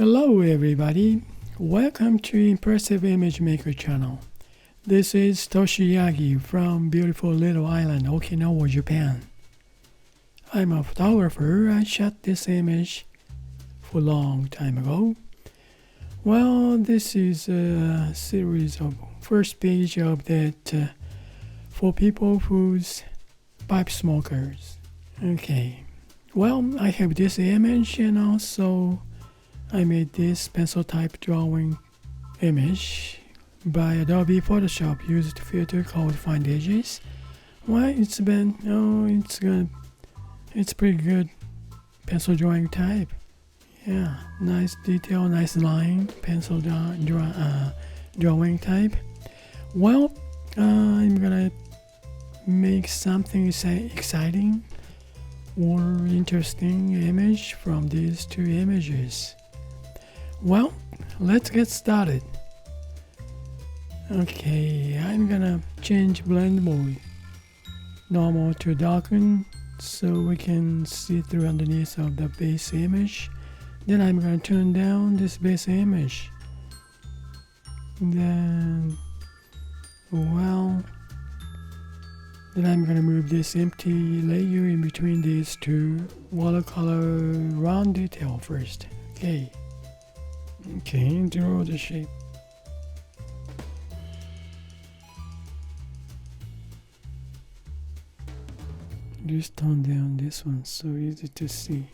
Hello everybody, welcome to Impressive Image Maker channel. This is Toshi Yagi from beautiful little island Okinawa, Japan. I'm a photographer. I shot this image for a long time ago. Well, this is a series of first page of that for people who's pipe smokers. Okay, well, I have this image and also I made this pencil type drawing image by Adobe Photoshop, used a filter called Find Edges. Well, it's pretty good pencil drawing type. Yeah, nice detail, nice line, pencil drawing type. Well, I'm gonna make something exciting or interesting image from these two images. Well, let's get started. Okay, I'm gonna change blend mode normal to darken so we can see through underneath of the base image. Then I'm gonna turn down this base image. Then I'm gonna move this empty layer in between these two watercolor round detail first. Okay, draw the shape. Just tone down this one, so easy to see.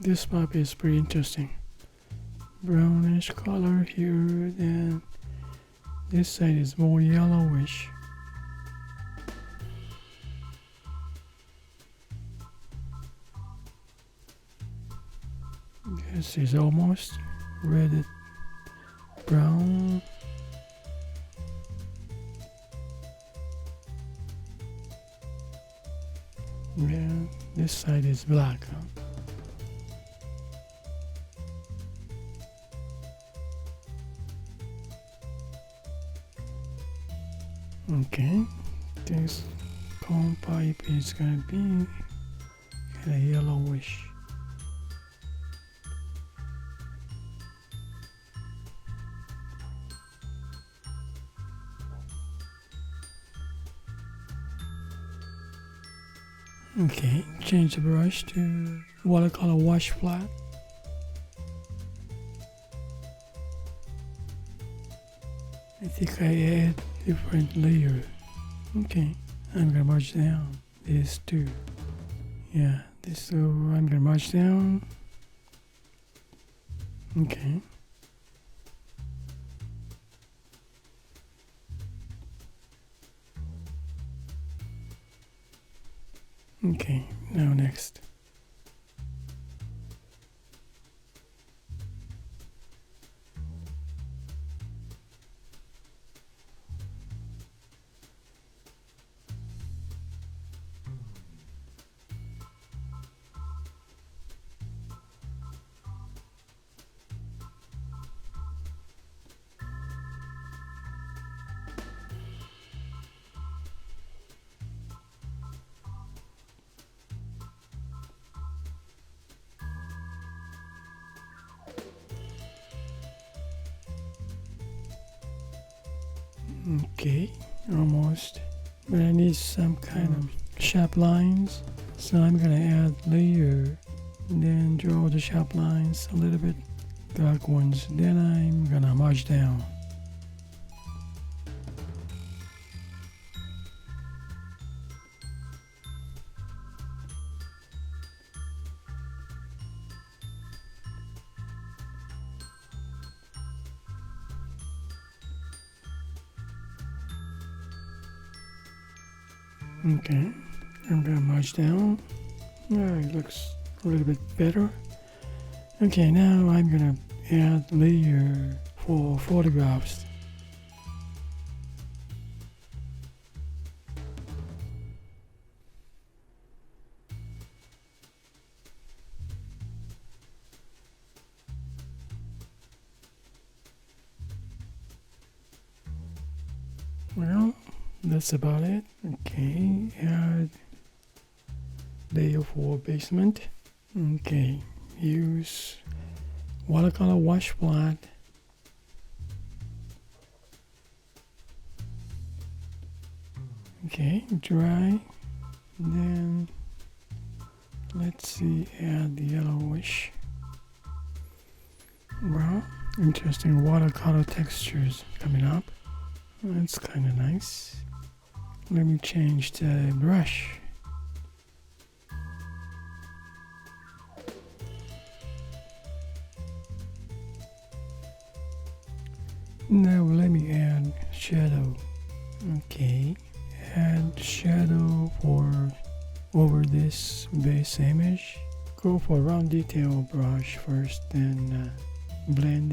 This map is pretty interesting. Brownish color here, then this side is more yellowish. This is almost red brown. Yeah, this side is black. Okay, this cone pipe is gonna be kind of yellowish. Okay, change the brush to watercolor wash flat. I think I add different layer. Okay, I'm gonna merge down these two. Yeah, so I'm gonna merge down. Okay. Okay, now next. Okay, almost. But I need some kind of sharp lines. So I'm gonna add layer, then draw the sharp lines a little bit, dark ones. Then I'm gonna merge down. Okay, I'm gonna merge down. It looks a little bit better. Okay, now I'm gonna add layer for photographs. Well, that's about it. Okay, add layer for basement. Okay, use watercolor wash flat. Okay, dry. Then let's see, add the yellowish brown. Interesting watercolor textures coming up. That's kind of nice. Let me change the brush. Now let me add shadow. Okay, add shadow for over this base image. Go for round detail brush first, then blend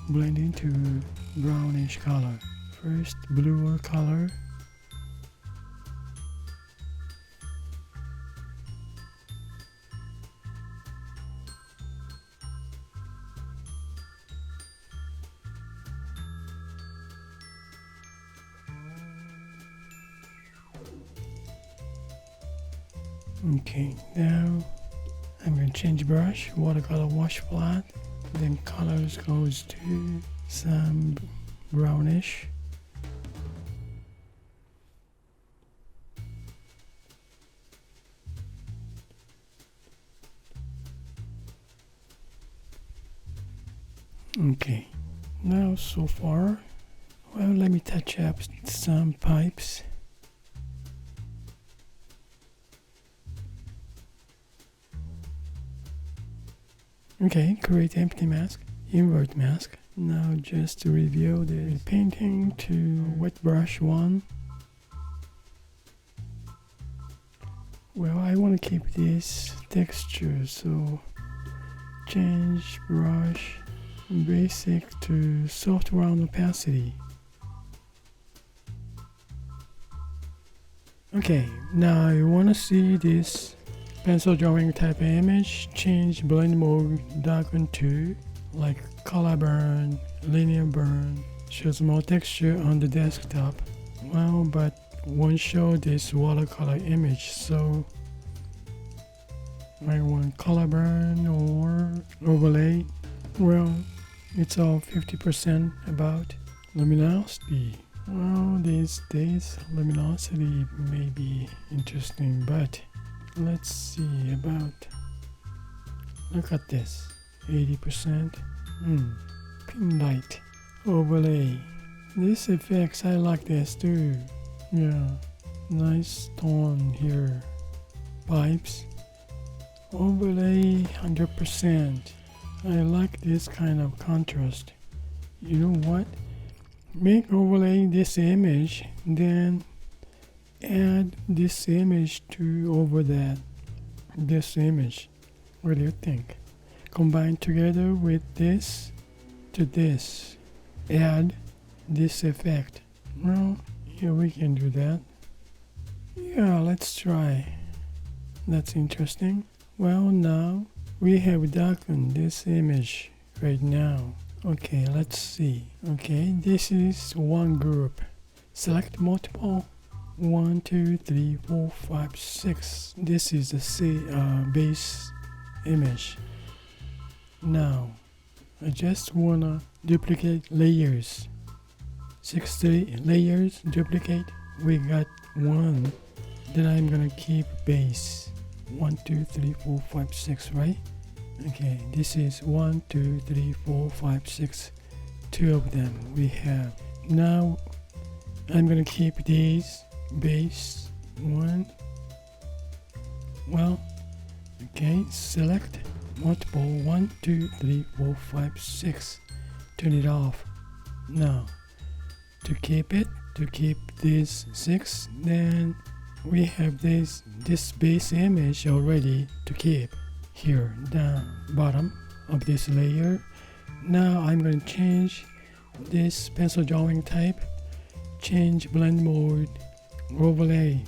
into brownish color. First bluer color. Okay, now I'm going to change brush, watercolor wash flat, then colors goes to some brownish. Okay, now so far, well, let me touch up some pipes. Okay, create empty mask, invert mask. Now just to review the painting to wet brush 1. Well, I want to keep this texture, so change brush basic to soft round opacity. Okay, now I want to see this pencil drawing type image. Change blend mode darken to like color burn, linear burn. Shows more texture on the desktop. Well, but won't show this watercolor image, so I want color burn or overlay. Well, it's all 50% about. Luminosity. Well, these days luminosity may be interesting, but let's see about, look at this, 80%. Pin light, overlay. This effects, I like this too. Yeah, nice tone here. Pipes, overlay 100%. I like this kind of contrast. You know what? Make overlay this image, then add this image to over this image. What do you think? Combine together with this to this. Add this effect. Well, yeah, we can do that. Yeah, let's try. That's interesting. Well, now we have darkened this image right now. Okay, let's see. Okay, this is one group. Select multiple. 1, 2, 3, 4, 5, 6. This is the base image. Now, I just wanna duplicate layers. 60 layers, duplicate. We got 1. Then I'm gonna keep base. 1, 2, 3, 4, 5, 6, right? Okay, this is 1, 2, 3, 4, 5, 6. 2 of them we have. Now, I'm gonna keep these. Base 1. Well, okay, select multiple 1, 2, 3, 4, 5, 6. Turn it off. Now, to keep this 6, then we have this base image already to keep here down bottom of this layer. Now I'm going to change this pencil drawing type, change blend mode, overlay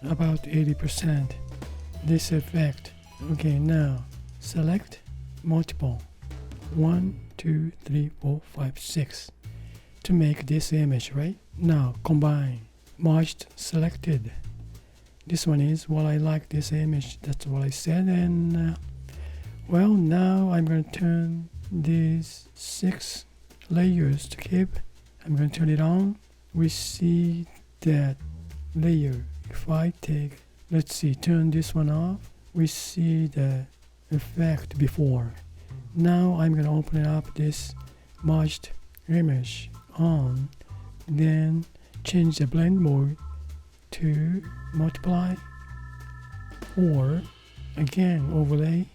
about 80%. This effect. Okay, now select multiple 1, 2, 3, 4, 5, 6 to make this image, right? Now combine, merged, selected. This one is what I like this image, that's what I said. And well, now I'm going to turn these 6 layers to keep. I'm going to turn it on. We see that layer. If I take, let's see, turn this one off, we see the effect before. Now I'm going to open up this merged image on, then change the blend mode to multiply, or again overlay,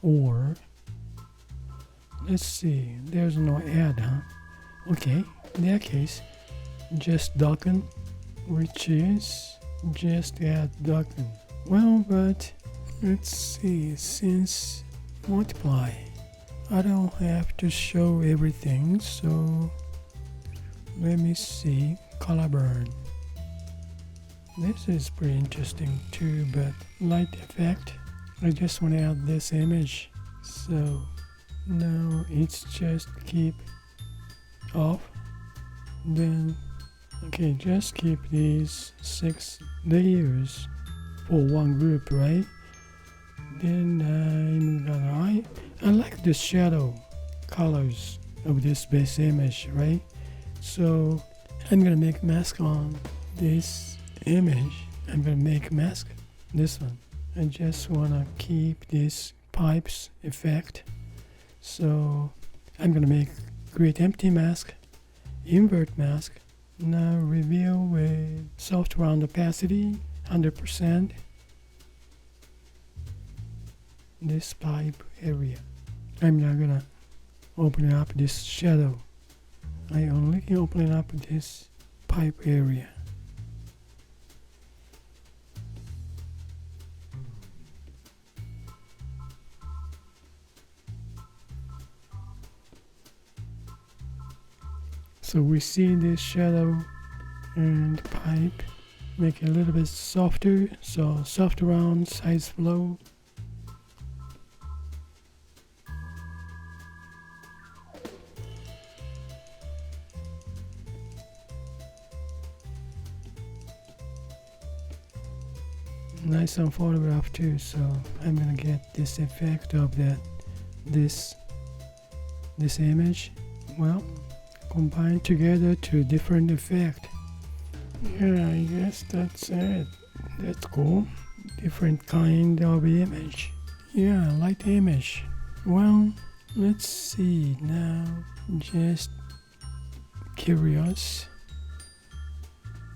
or let's see, there's no add, okay, in that case just darken, which is just add darken. Well, but let's see, since multiply I don't have to show everything, so let me see, color burn. This is pretty interesting too, but light effect, I just want to add this image, so now it's just keep off, then okay, just keep these 6 layers for one group, right? Then I like the shadow colors of this base image, right? So I'm gonna make mask on this image. I'm gonna make mask this one. I just wanna keep this pipes effect. So I'm gonna make create empty mask, invert mask. Now reveal with soft round opacity 100%. This pipe area. I'm not gonna open up this shadow. I only open up this pipe area. So we see this shadow and pipe, make it a little bit softer, so soft round size flow. Nice on photograph too, so I'm gonna get this effect of that this image, well, combined together to different effect. Yeah, I guess that's it. That's cool. Different kind of image. Yeah, light image. Well, let's see now. Just curious.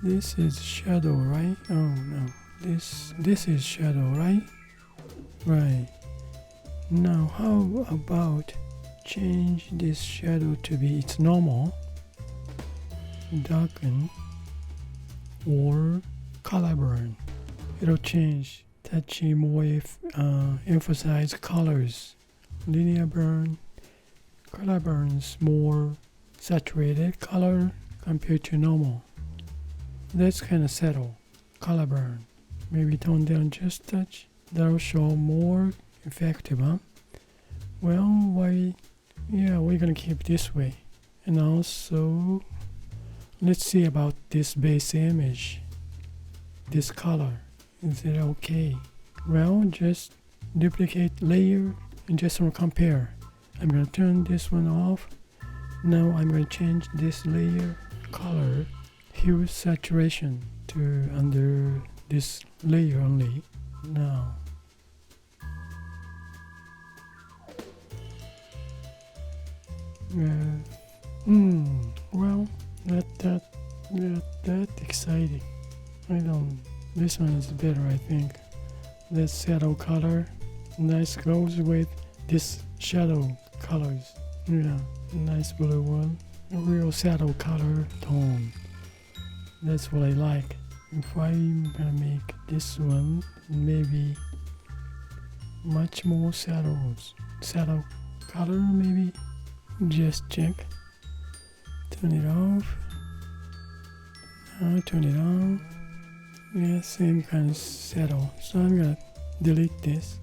This is shadow, right? Oh no. This is shadow, right? Right. Now how about change this shadow to be its normal, darken, or color burn. It'll change, touchy more emphasize colors. Linear burn, color burns more saturated color compared to normal. That's kind of settle. Color burn. Maybe tone down just a touch. That'll show more effective, huh? Well, why? Yeah, we're gonna keep this way. And also, let's see about this base image. This color. Is it okay? Well, just duplicate layer and just want to compare. I'm gonna turn this one off. Now I'm gonna change this layer color, hue saturation to under this layer only. Now well, not that exciting. This one is better, I think. This shadow color nice goes with this shadow colors. Yeah, nice blue one. A real shadow color tone. That's what I like. If I'm gonna make this one, maybe much more shadows. Shadow color, maybe. Just check. Turn it off. Now turn it on. Yeah, same kind of shadow. So I'm gonna delete this.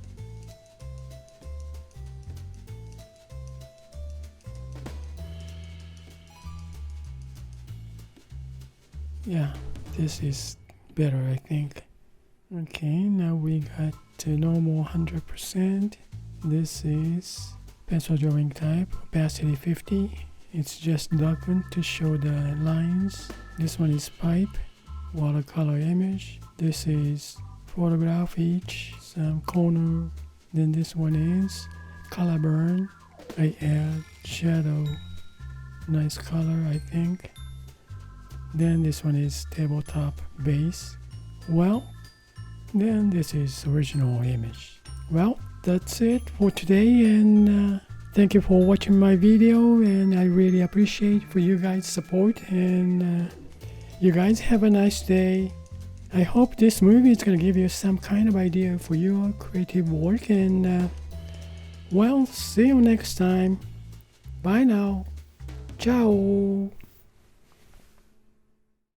Yeah, this is better, I think. Okay, now we got to normal 100%. This is pencil drawing type, opacity 50. It's just darkened to show the lines. This one is pipe, watercolor image. This is photograph each, some corner. Then this one is color burn. I add shadow, nice color I think. Then this one is tabletop base. Well, then this is original image. Well, that's it for today, and thank you for watching my video, and I really appreciate for you guys' support, and you guys have a nice day. I hope this movie is going to give you some kind of idea for your creative work, and well, see you next time. Bye now. Ciao.